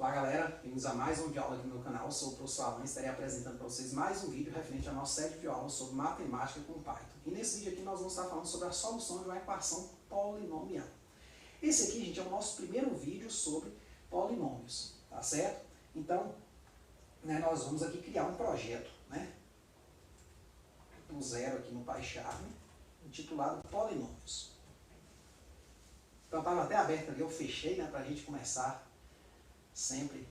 Olá galera, bem-vindos a mais um vídeo aula aqui no meu canal. Eu sou o professor Alan e estarei apresentando para vocês mais um vídeo referente à nossa série de aulas sobre matemática com Python. E nesse vídeo aqui nós vamos estar falando sobre a solução de uma equação polinomial. Esse aqui, gente, é o nosso primeiro vídeo sobre polinômios, tá certo? Então, nós vamos aqui criar um projeto, do zero aqui no PyCharm, intitulado Polinômios. Então, estava até aberto ali, eu fechei, para a gente começar sempre.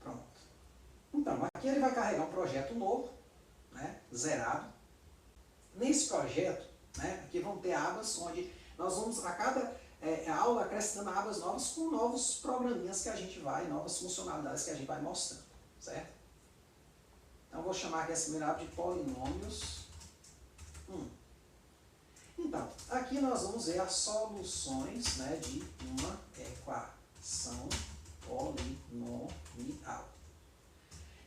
Pronto. Então, aqui ele vai carregar um projeto novo, zerado. Nesse projeto, aqui vão ter abas onde nós vamos, a cada aula, acrescentando abas novas com novos programinhas que a gente vai, novas funcionalidades que a gente vai mostrando, certo? Então, eu vou chamar aqui essa primeira aba de polinômios 1. Então, aqui nós vamos ver as soluções de uma equação polinomial.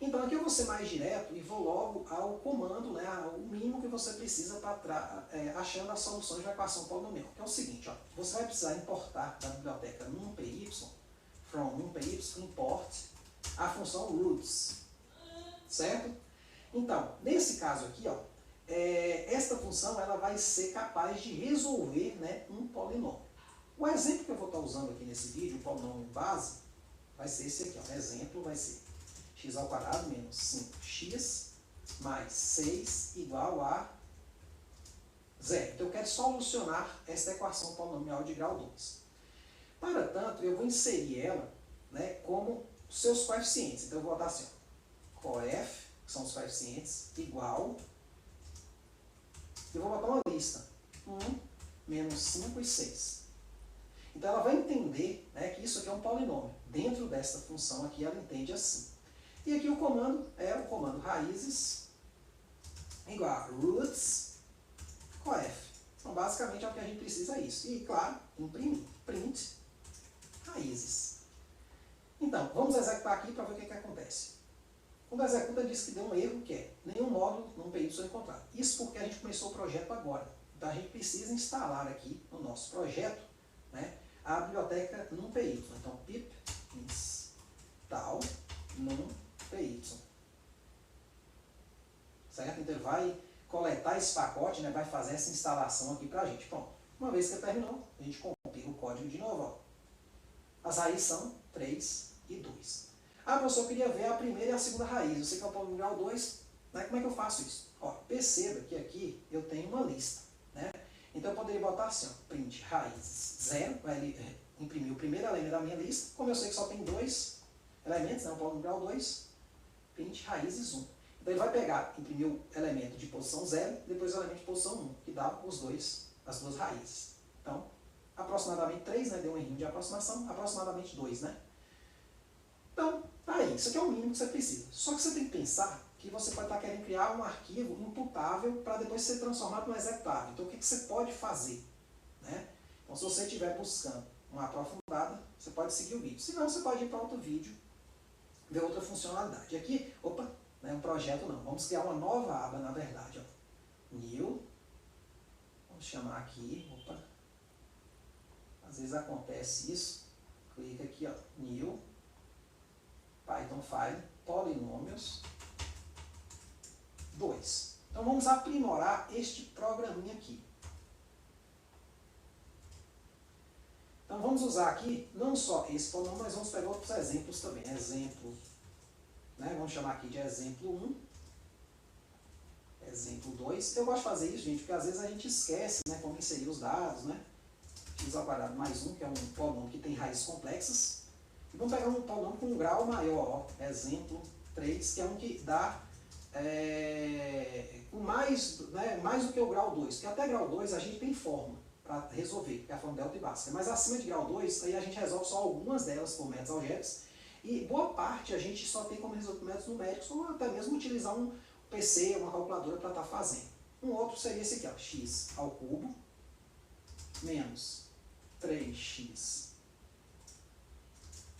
Então, aqui eu vou ser mais direto e vou logo ao comando, o mínimo que você precisa para achando as soluções de uma equação polinomial. Que é o seguinte, você vai precisar importar da biblioteca numpy, from numpy, import a função roots, certo? Então, nesse caso aqui, esta função ela vai ser capaz de resolver um polinômio. O exemplo que eu vou estar usando aqui nesse vídeo, o polinômio base, vai ser esse aqui. O exemplo vai ser x² menos 5x mais 6 igual a 0. Então eu quero solucionar esta equação polinomial de grau 2. Para tanto, eu vou inserir ela como seus coeficientes. Então eu vou botar assim, coef, que são os coeficientes, igual. Eu vou botar uma lista, 1, menos 5 e 6. Então ela vai entender que isso aqui é um polinômio. Dentro desta função aqui ela entende assim. E aqui o comando é o comando raízes igual a roots coef. Então basicamente é o que a gente precisa isso. E claro, imprimir, print raízes. Então, vamos executar aqui para ver o que acontece. Quando executa, diz que deu um erro, que é nenhum módulo numpy encontrado. Isso porque a gente começou o projeto agora. Então a gente precisa instalar aqui no nosso projeto a biblioteca numpy. Então pip install numpy. Certo? Então ele vai coletar esse pacote, vai fazer essa instalação aqui para a gente. Pronto. Uma vez que ele terminou, a gente compila o código de novo. As raízes são 3 e 2. Ah, professor, eu queria ver a primeira e a segunda raiz. Eu sei que é o polinomial 2. Como é que eu faço isso? Perceba que aqui eu tenho uma lista. Então eu poderia botar assim, print raízes 0. Vai imprimir o primeiro elemento da minha lista. Como eu sei que só tem 2 elementos, o polinomial 2, print raízes 1. Então ele vai pegar, imprimir o elemento de posição 0, depois o elemento de posição 1, que dá as duas raízes. Então, aproximadamente 3, deu um errinho de aproximação, aproximadamente 2, Então, tá aí, isso aqui é o mínimo que você precisa. Só que você tem que pensar que você pode estar querendo criar um arquivo imputável para depois ser transformado no executável. Então, o que você pode fazer? Então, se você estiver buscando uma aprofundada, você pode seguir o vídeo. Se não, você pode ir para outro vídeo, ver outra funcionalidade. Aqui, não é um projeto não. Vamos criar uma nova aba, na verdade. New. Vamos chamar aqui. Às vezes acontece isso. Clica aqui, New. Python File, polinômios 2. Então vamos aprimorar este programinha aqui. Então vamos usar aqui não só esse polinômio, mas vamos pegar outros exemplos também. Exemplo, vamos chamar aqui de exemplo 1, exemplo 2. Eu gosto de fazer isso, gente, porque às vezes a gente esquece como inserir os dados, x² mais 1, que é um polinômio que tem raízes complexas. E vamos pegar um polinômio com um grau maior, exemplo 3, que é um que dá mais do que o grau 2, porque até grau 2 a gente tem forma para resolver, que é a forma delta e básica. Mas acima de grau 2, aí a gente resolve só algumas delas por métodos algébricos, e boa parte a gente só tem como resolver métodos numéricos, ou até mesmo utilizar um PC, uma calculadora para estar fazendo. Um outro seria esse aqui, x³ menos 3x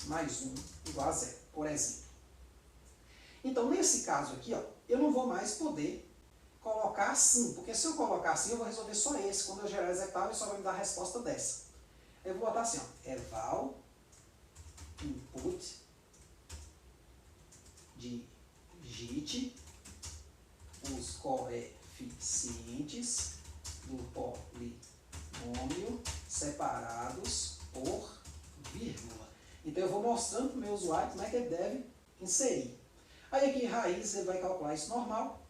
mais 1 igual a 0, por exemplo. Então, nesse caso aqui, eu não vou mais poder colocar assim, porque se eu colocar assim, eu vou resolver só esse. Quando eu gerar executável, ele só vai me dar a resposta dessa. Eu vou botar assim, ó, eval input digite os coeficientes do polinômio separados por vírgula. Então eu vou mostrando para o meu usuário como é que ele deve inserir. Aí aqui raiz ele vai calcular isso normal.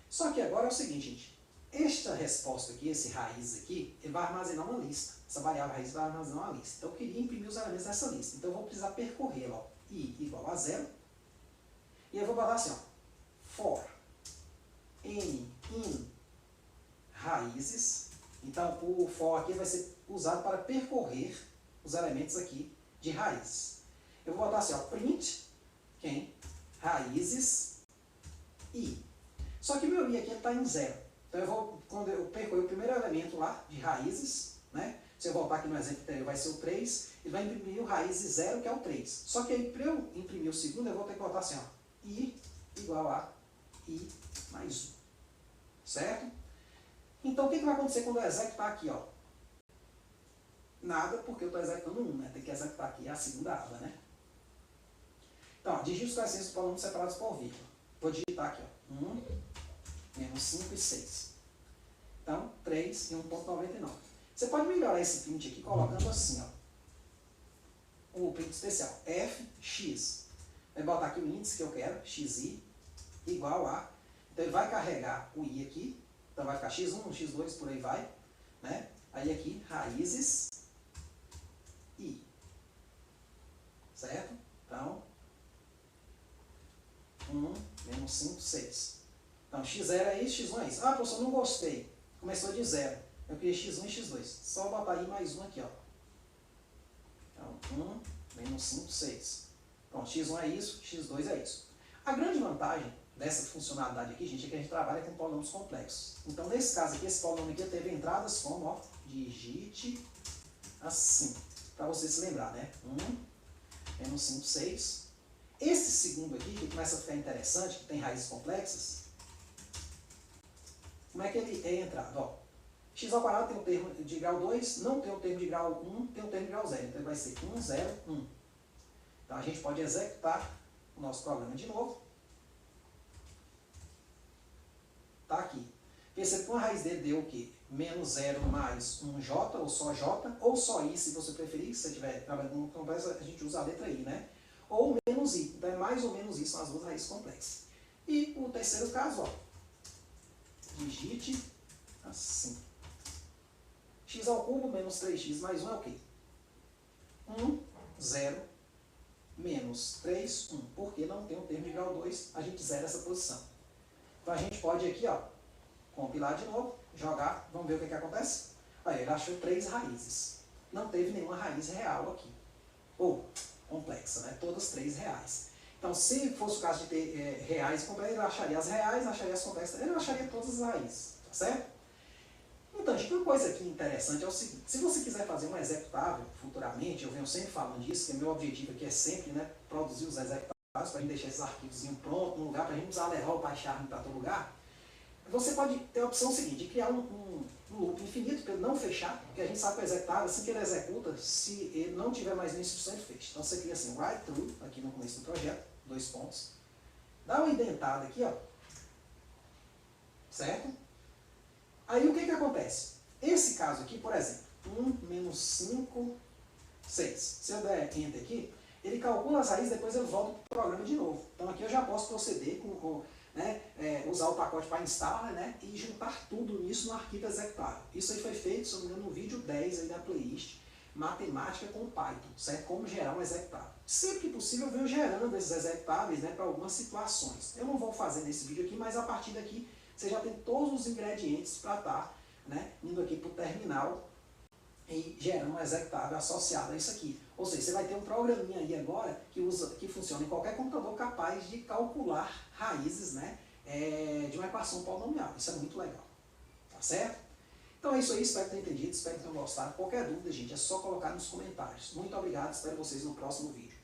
Só que agora é o seguinte, gente. Esta resposta aqui, esse raiz aqui, ele vai armazenar uma lista. Essa variável raiz vai armazenar uma lista. Então eu queria imprimir os elementos dessa lista. Então eu vou precisar percorrer, ó, i igual a 0. E eu vou botar assim, ó, for n in raízes. Então o for aqui vai ser usado para percorrer os elementos aqui de raiz. Eu vou botar assim, ó, print quem? Raízes i. Só que meu i aqui está em 0. Então eu vou, quando eu percorrer o primeiro elemento lá de raízes, né? Se eu voltar aqui no exemplo anterior, vai ser o 3, ele vai imprimir o raízes 0, que é o 3. Só que aí, para eu imprimir o segundo, eu vou ter que botar assim, ó, i igual a i mais 1. Certo? Então, o que vai acontecer quando eu executar aqui, ó? Nada, porque eu estou executando 1, né? Tem que executar aqui a segunda aba, né? Então, ó, digite os coeficientes dos polínomos separados por vírgula. Vou digitar aqui, ó, 1, menos 5 e 6. Então, 3 e 1,99. Você pode melhorar esse print aqui colocando assim, ó, o print especial, fx. Vai botar aqui o índice que eu quero, xi, igual a... Então, ele vai carregar o i aqui. Então, vai ficar x1, x2, por aí vai. Né? Aí aqui, raízes i. Certo? Então, 1, menos 5, 6. Então, x0 é isso, x1 é isso. Ah, professor, não gostei. Começou de 0. Eu queria x1 e x2. Só botar i mais 1 aqui, ó. Então, 1, menos 5, 6. Pronto, x1 é isso, x2 é isso. A grande vantagem dessa funcionalidade aqui, gente, é que a gente trabalha com polinômios complexos. Então, nesse caso aqui, esse polinômio aqui teve entradas como, ó, digite assim. Para você se lembrar, né? 1, menos 5, 6. Esse segundo aqui, que começa a ficar interessante, que tem raízes complexas, como é que ele é entrado? Ó, x ao quadrado tem o termo de grau 2, não tem o termo de grau 1, tem o termo de grau 0. Então ele vai ser 1, 0, 1. Então a gente pode executar o nosso programa de novo. Tá aqui. Perceba que uma raiz dele deu o quê? Menos 0 mais 1j, ou só i, se você preferir. Se você estiver trabalhando com complexo, a gente usa a letra i, né? Ou menos i. Então é mais ou menos isso, são as duas raízes complexas. E o terceiro caso, ó, digite assim. X ao cubo menos 3x mais 1 é o quê? 1, 0, menos 3, 1. Porque não tem o termo de grau 2, a gente zera essa posição. Então a gente pode aqui, ó, compilar de novo, jogar, vamos ver o que acontece. Aí ele achou 3 raízes. Não teve nenhuma raiz real aqui. Ou complexa, né? Todas 3 reais. Então, se fosse o caso de ter reais complexas, ele acharia as reais, acharia as complexas, ele acharia todas as raízes, tá certo? Então, gente, uma coisa aqui interessante é o seguinte, se você quiser fazer um executável futuramente, eu venho sempre falando disso, que meu objetivo aqui é sempre, né, produzir os executáveis para a gente deixar esses arquivos prontos, num lugar, para a gente usar levar ou baixar para todo lugar. Você pode ter a opção seguinte, de criar um loop infinito para ele não fechar, porque a gente sabe que o executável, assim que ele executa, se ele não tiver mais nenhuma instrução, ele fecha. Então você cria assim, write through, aqui no começo do projeto, 2 pontos. Dá uma indentada aqui, ó. Certo? Aí o que acontece? Esse caso aqui, por exemplo, 1 menos 5, 6. Se eu der enter aqui, ele calcula as raízes, depois eu volto para o programa de novo. Então aqui eu já posso proceder com né, usar o pacote para instalar, né, e juntar tudo nisso no arquivo executável. Isso aí foi feito, se não me engano, no vídeo 10 aí da playlist Matemática com Python, certo? Como gerar um executável. Sempre que possível eu venho gerando esses executáveis, né, para algumas situações. Eu não vou fazer nesse vídeo aqui, mas a partir daqui você já tem todos os ingredientes para estar, né, indo aqui para o terminal e gerando um executável associado a isso aqui. Ou seja, você vai ter um programinha aí agora que funciona em qualquer computador capaz de calcular raízes, né, de uma equação polinomial. Isso é muito legal. Tá certo? Então é isso aí, espero que tenham entendido, espero que tenham gostado. Qualquer dúvida, gente, é só colocar nos comentários. Muito obrigado, espero vocês no próximo vídeo.